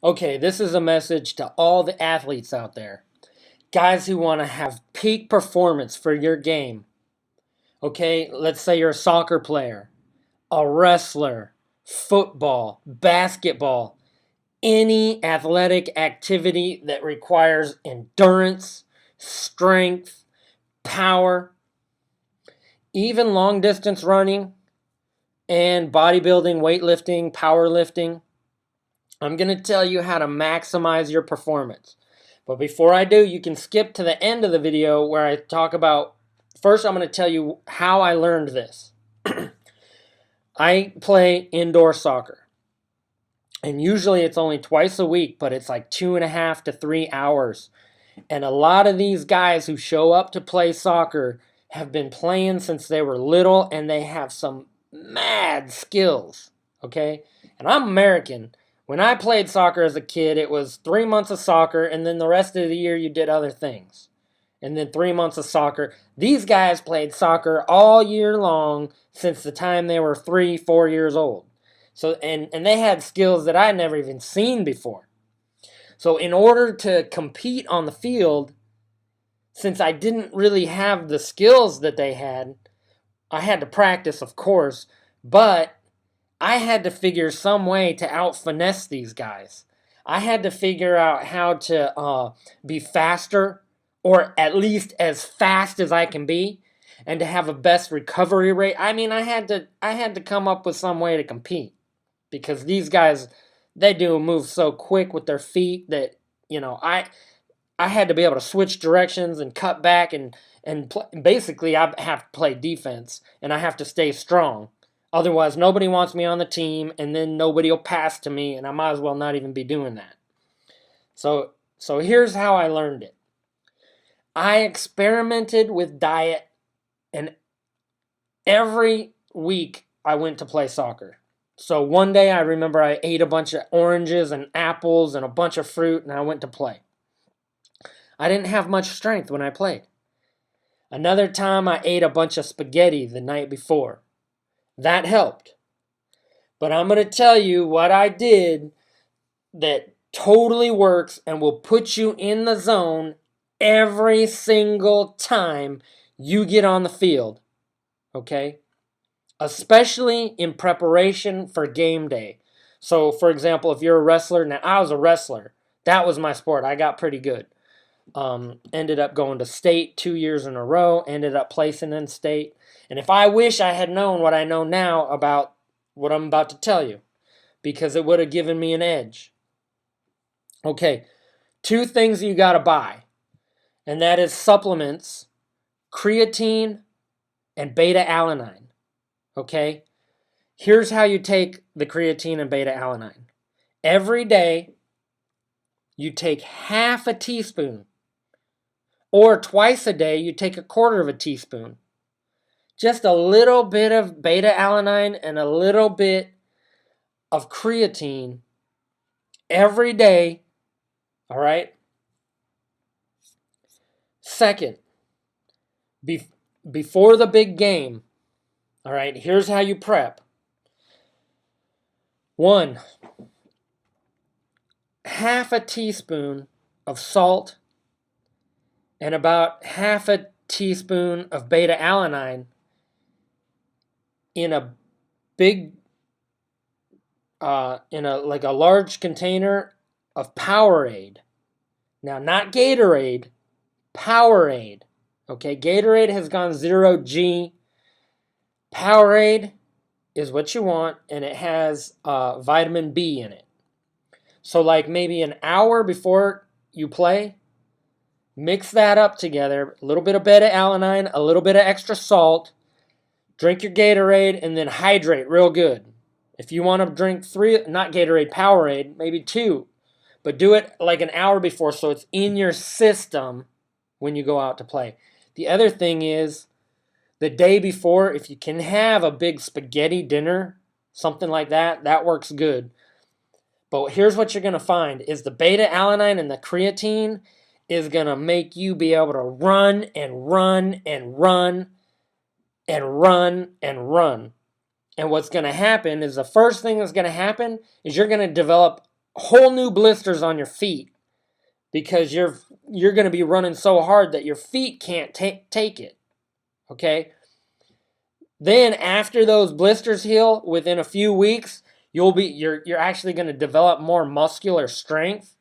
Okay, this is a message to all the athletes out there. Guys who want to have peak performance for your game. Okay, let's say you're a soccer player, a wrestler, football, basketball, any athletic activity that requires endurance, strength, power, even long distance running and bodybuilding, weightlifting, powerlifting. I'm going to tell you how to maximize your performance. But before I do, you can skip to the end of the video where I talk about, first I'm going to tell you how I learned this. I play indoor soccer. And usually it's only twice a week, but it's like 2.5 to 3 hours. And a lot of these guys who show up to play soccer have been playing since they were little, and they have some mad skills, okay? And I'm American. When I played soccer as a kid, it was 3 months of soccer, and then the rest of the year you did other things. And then 3 months of soccer. These guys played soccer all year long since the time they were 3, 4 years old. So, and they had skills that I'd never even seen before. So in order to compete on the field, since I didn't really have the skills that they had, I had to practice, of course, but I had to figure some way to out-finesse these guys. I had to figure out how to be faster, or at least as fast as I can be, and to have a best recovery rate. I mean, I had to come up with some way to compete, because these guys, they do move so quick with their feet that, I had to be able to switch directions and cut back and basically I have to play defense, and I have to stay strong. Otherwise, nobody wants me on the team, and then nobody will pass to me, and I might as well not even be doing that. So here's how I learned it. I experimented with diet, and every week I went to play soccer. So one day I remember I ate a bunch of oranges and apples and a bunch of fruit, and I went to play. I didn't have much strength when I played. Another time I ate a bunch of spaghetti the night before. That helped. But I'm going to tell you what I did that totally works and will put you in the zone every single time you get on the field. Okay? Especially in preparation for game day. So, for example, if you're a wrestler, now I was a wrestler. That was my sport. I got pretty good. Ended up going to state 2 years in a row, ended up placing in state. And if I wish I had known what I know now about what I'm about to tell you, because it would have given me an edge. Okay, 2 things you got to buy, and that is supplements, creatine and beta alanine. Okay, here's how you take the creatine and beta alanine. Every day, you take half a teaspoon. Or twice a day, you take 1/4 of a teaspoon. Just a little bit of beta alanine and a little bit of creatine every day. All right? Second, before the big game, all right, here's how you prep. 1, half a teaspoon of salt and about half a teaspoon of beta alanine in a big, in a large container of Powerade. Now, not Gatorade, Powerade. Okay, Gatorade has gone 0G. Powerade is what you want, and it has vitamin B in it. So like maybe an hour before you play, mix that up together. A little bit of beta alanine, a little bit of extra salt. Drink your Gatorade, and then hydrate real good. If you want to drink 3, not Gatorade, Powerade, maybe 2. But do it like an hour before so it's in your system when you go out to play. The other thing is, the day before, if you can have a big spaghetti dinner, something like that, that works good. But here's what you're going to find, is the beta alanine and the creatine is going to make you be able to run and run and run and run and run. And what's going to happen is, the first thing that's going to happen is you're going to develop whole new blisters on your feet because you're going to be running so hard that your feet can't take it. Okay? Then after those blisters heal, within a few weeks, you're actually going to develop more muscular strength.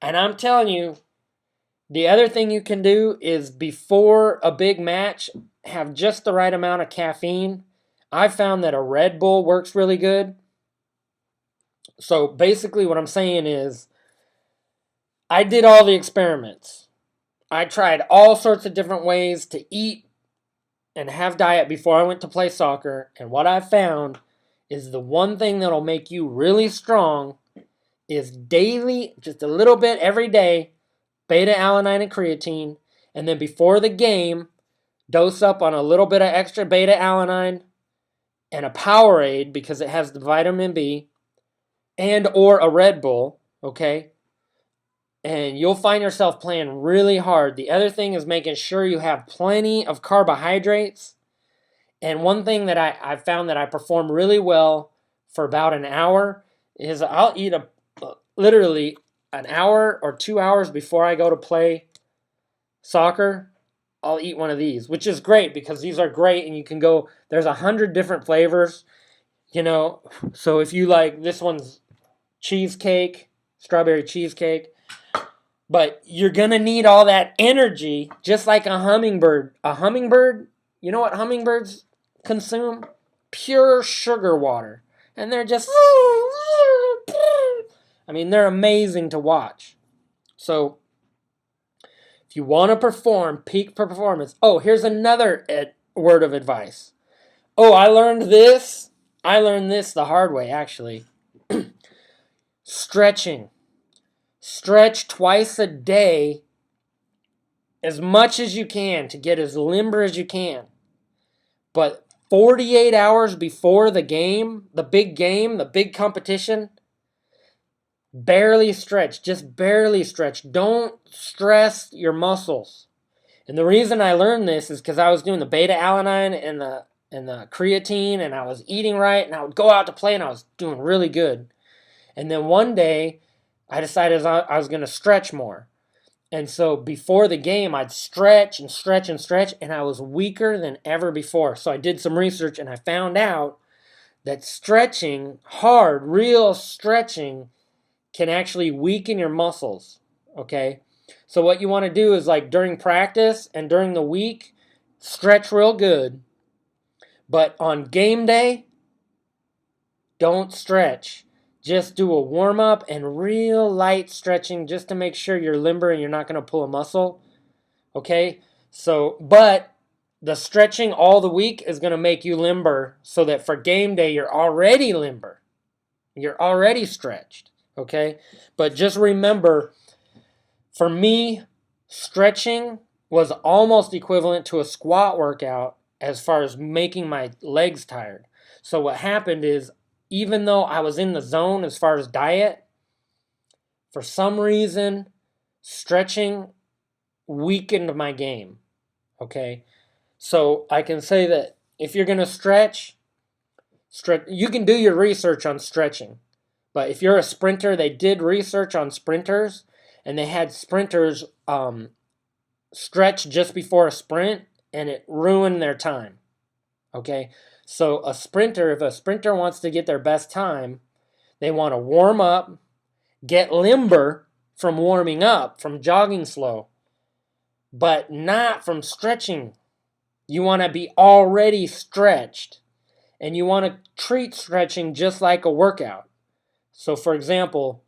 And I'm telling you, the other thing you can do is before a big match, have just the right amount of caffeine. I found that a Red Bull works really good. So basically what I'm saying is I did all the experiments. I tried all sorts of different ways to eat and have diet before I went to play soccer. And what I found is the one thing that'll make you really strong is daily, just a little bit every day, beta alanine and creatine. And then before the game, dose up on a little bit of extra beta alanine and a Powerade because it has the vitamin B, and or a Red Bull, okay? And you'll find yourself playing really hard. The other thing is making sure you have plenty of carbohydrates. And one thing that I found that I perform really well for about an hour is I'll eat literally an hour or 2 hours before I go to play soccer. I'll eat one of these, which is great because these are great and you can go, there's 100 different flavors, you know. So if you like, this one's cheesecake, strawberry cheesecake. But you're going to need all that energy, just like a hummingbird. A hummingbird, you know what hummingbirds consume? Pure sugar water. And they're just, I mean, they're amazing to watch. So, if you want to perform peak performance, oh, here's another word of advice. Oh, I learned this. I learned this the hard way, actually. Stretching. Stretch twice a day as much as you can to get as limber as you can. But 48 hours before the game, the big competition, barely stretch. Just barely stretch. Don't stress your muscles. And the reason I learned this is because I was doing the beta alanine and the creatine, and I was eating right, and I would go out to play, and I was doing really good. And then one day, I decided I was going to stretch more. And so before the game, I'd stretch and stretch and stretch, and I was weaker than ever before. So I did some research, and I found out that stretching hard, real stretching, can actually weaken your muscles, okay? So what you want to do is, like, during practice and during the week, stretch real good. But on game day, don't stretch. Just do a warm-up and real light stretching just to make sure you're limber and you're not going to pull a muscle. Okay? So, but the stretching all the week is going to make you limber so that for game day you're already limber. You're already stretched. Okay? But just remember, for me, stretching was almost equivalent to a squat workout as far as making my legs tired. So what happened is, even though I was in the zone as far as diet, for some reason, stretching weakened my game, okay? So I can say that if you're going to stretch, you can do your research on stretching. But if you're a sprinter, they did research on sprinters, and they had sprinters stretch just before a sprint, and it ruined their time, okay? So if a sprinter wants to get their best time, they want to warm up, get limber from warming up, from jogging slow, but not from stretching. You want to be already stretched, and you want to treat stretching just like a workout. So for example,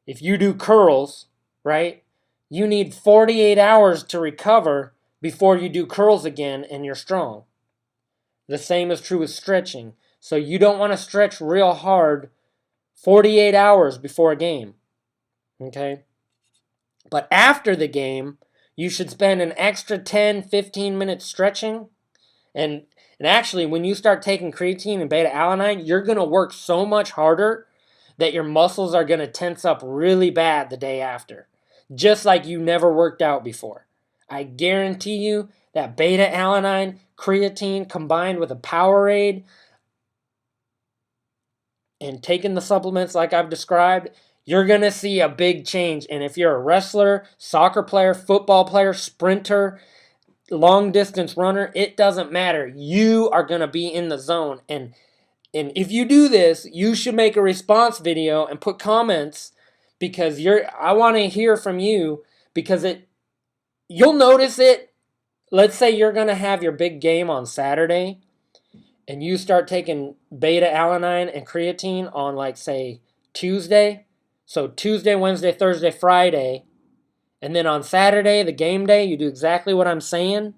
if you do curls, right, you need 48 hours to recover before you do curls again and you're strong. The same is true with stretching. So you don't want to stretch real hard 48 hours before a game, okay? But after the game, you should spend an extra 10, 15 minutes stretching. And actually, when you start taking creatine and beta alanine, you're going to work so much harder that your muscles are going to tense up really bad the day after, just like you never worked out before. I guarantee you that beta alanine, creatine combined with a Powerade, and taking the supplements like I've described, you're going to see a big change. And if you're a wrestler, soccer player, football player, sprinter, long distance runner, it doesn't matter. You are going to be in the zone. And if you do this, you should make a response video and put comments, because I want to hear from you, because you'll notice it. Let's say you're going to have your big game on Saturday, and you start taking beta alanine and creatine on, like, say, Tuesday. So Tuesday, Wednesday, Thursday, Friday. And then on Saturday, the game day, you do exactly what I'm saying.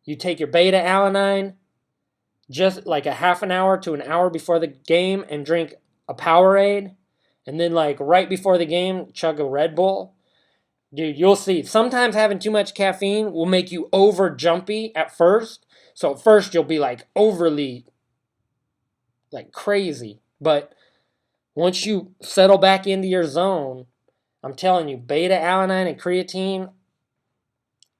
You take your beta alanine just like a half an hour to an hour before the game and drink a Powerade. And then, like, right before the game, chug a Red Bull. Dude, you'll see. Sometimes having too much caffeine will make you over jumpy at first. So at first you'll be like overly, like, crazy. But once you settle back into your zone, I'm telling you, beta alanine and creatine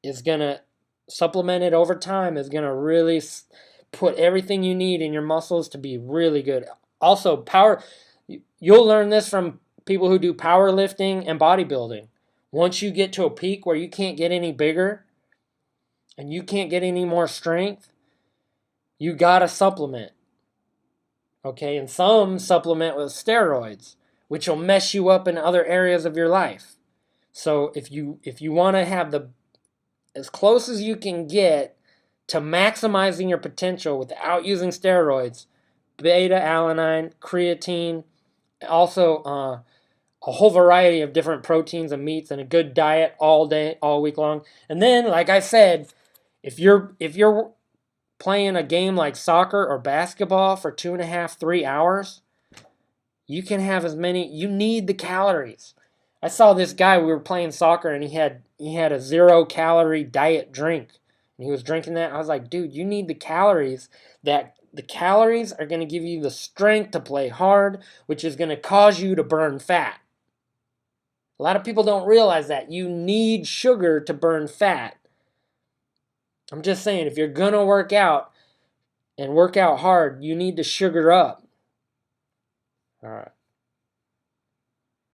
is going to, supplemented over time, is going to really put everything you need in your muscles to be really good. Also, you'll learn this from people who do powerlifting and bodybuilding. Once you get to a peak where you can't get any bigger and you can't get any more strength, you got to supplement. Okay, and some supplement with steroids, which will mess you up in other areas of your life. So if you want to have as close as you can get to maximizing your potential without using steroids, beta alanine, creatine, also a whole variety of different proteins and meats, and a good diet all day, all week long. And then, like I said, if you're playing a game like soccer or basketball for 2.5, 3 hours, you can have as many. You need the calories. I saw this guy, we were playing soccer, and he had a 0-calorie diet drink, and he was drinking that. I was like, dude, you need the calories. The calories are going to give you the strength to play hard, which is going to cause you to burn fat. A lot of people don't realize that. You need sugar to burn fat. I'm just saying, if you're going to work out and work out hard, you need to sugar up. All right.